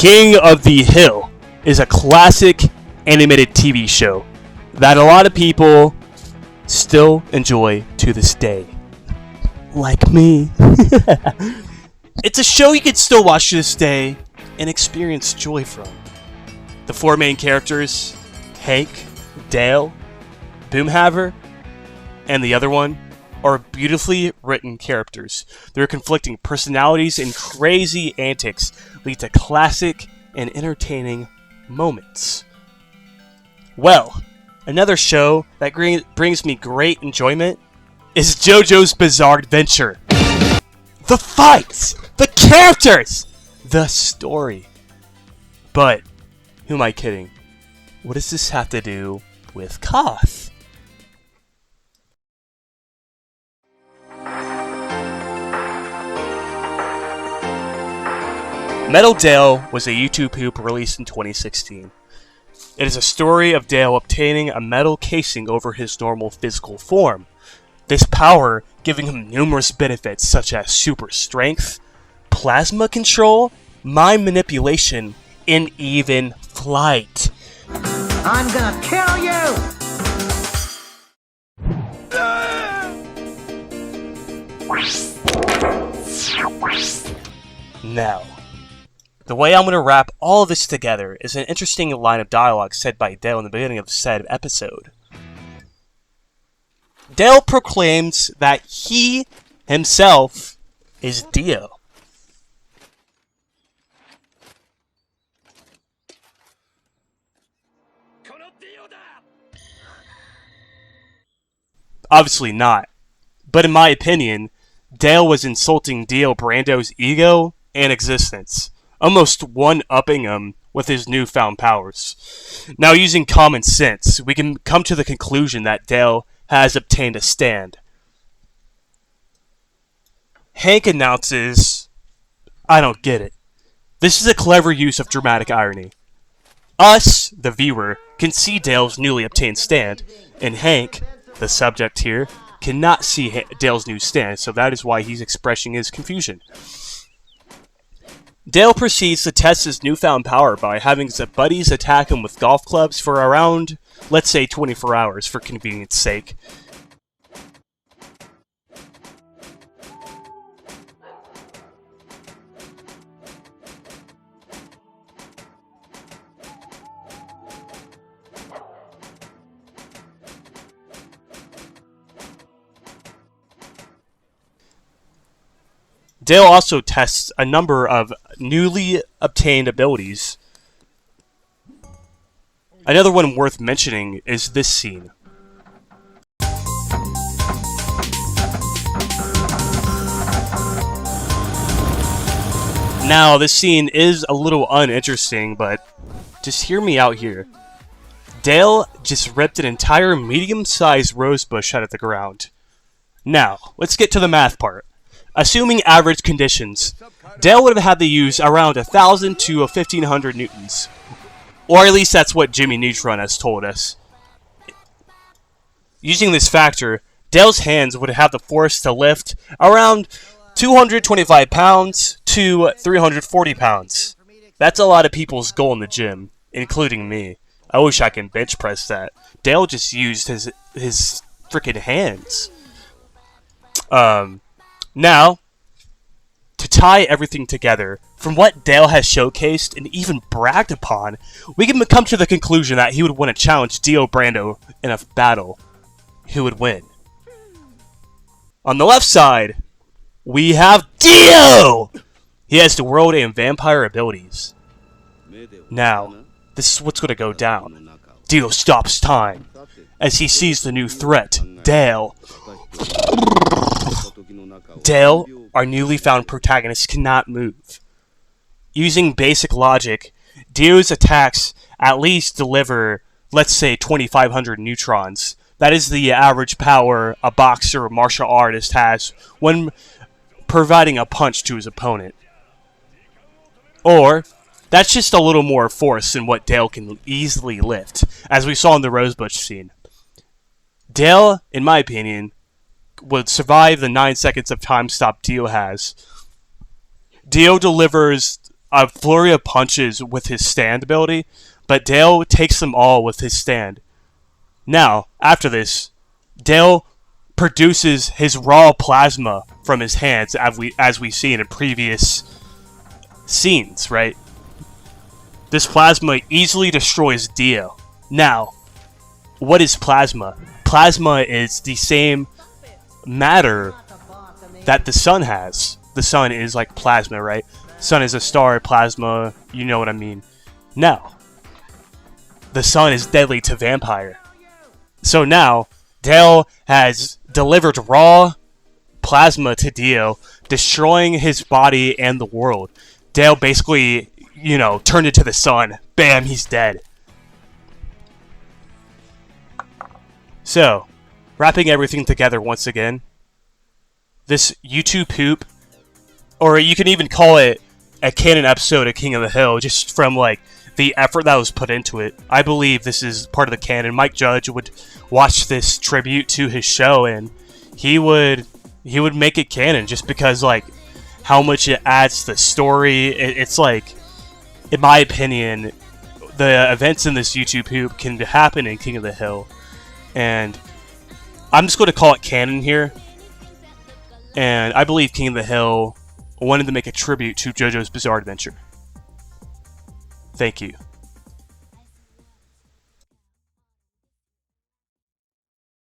King of the Hill is a classic animated TV show that a lot of people still enjoy to this day. Like me. It's a show you can still watch to this day and experience joy from. The four main characters, Hank, Dale, Boomhaver, and the other one, are beautifully written characters. Their conflicting personalities and crazy antics lead to classic and entertaining moments. Well, another show that brings me great enjoyment is JoJo's Bizarre Adventure. The fights! The characters! The story. But, who am I kidding? What does this have to do with KOTH? Metal Dale was a YouTube poop released in 2016. It is a story of Dale obtaining a metal casing over his normal physical form. This power giving him numerous benefits such as super strength, plasma control, mind manipulation, and even flight. I'm gonna kill you! Now, the way I'm going to wrap all of this together is an interesting line of dialogue said by Dale in the beginning of said episode. Dale proclaims that he himself is Dio. Obviously not, but in my opinion, Dale was insulting Dio Brando's ego and existence, almost one-upping him with his newfound powers. Now, using common sense, we can come to the conclusion that Dale has obtained a stand. Hank announces, "I don't get it." This is a clever use of dramatic irony. Us, the viewer, can see Dale's newly obtained stand, and Hank, the subject here, cannot see Dale's new stand, so that is why he's expressing his confusion. Dale proceeds to test his newfound power by having his buddies attack him with golf clubs for around, let's say, 24 hours for convenience sake. Dale also tests a number of newly obtained abilities. Another one worth mentioning is this scene. Now, this scene is a little uninteresting, but just hear me out here. Dale just ripped an entire medium-sized rose bush out of the ground. Now, let's get to the math part. Assuming average conditions, Dale would have had to use around 1,000 to 1,500 newtons. Or at least that's what Jimmy Neutron has told us. Using this factor, Dale's hands would have the force to lift around 225 pounds to 340 pounds. That's a lot of people's goal in the gym, including me. I wish I can bench press that. Dale just used his freaking hands. Now, to tie everything together, from what Dale has showcased and even bragged upon, we can come to the conclusion that he would want to challenge Dio Brando in a battle. Who would win? On the left side, we have Dio! He has the world and vampire abilities. Now, this is what's going to go down. Dio stops time as he sees the new threat, Dale. Dale, our newly found protagonist, cannot move. Using basic logic, Dio's attacks at least deliver, let's say, 2,500 neutrons. That is the average power a boxer or martial artist has when providing a punch to his opponent. Or, that's just a little more force than what Dale can easily lift, as we saw in the Rosebush scene. Dale, in my opinion, would survive the 9 seconds of time stop Dio has. Dio delivers a flurry of punches with his stand ability, but Dale takes them all with his stand. Now, after this, Dale produces his raw plasma from his hands, as we see in previous scenes, right? This plasma easily destroys Dio. Now, what is plasma? Plasma is the same matter that the sun has. The sun is like plasma, right? Sun is a star, plasma, you know what I mean. Now, the sun is deadly to vampire. So now, Dale has delivered raw plasma to Dio, destroying his body and the world. Dale basically, turned into the sun. Bam, he's dead. So, wrapping everything together once again, this YouTube poop, or you can even call it a canon episode of King of the Hill, just from the effort that was put into it. I believe this is part of the canon. Mike Judge would watch this tribute to his show, and he would make it canon just because how much it adds to the story. It's in my opinion, the events in this YouTube poop can happen in King of the Hill, and I'm just going to call it canon here. And I believe King of the Hill wanted to make a tribute to JoJo's Bizarre Adventure. Thank you.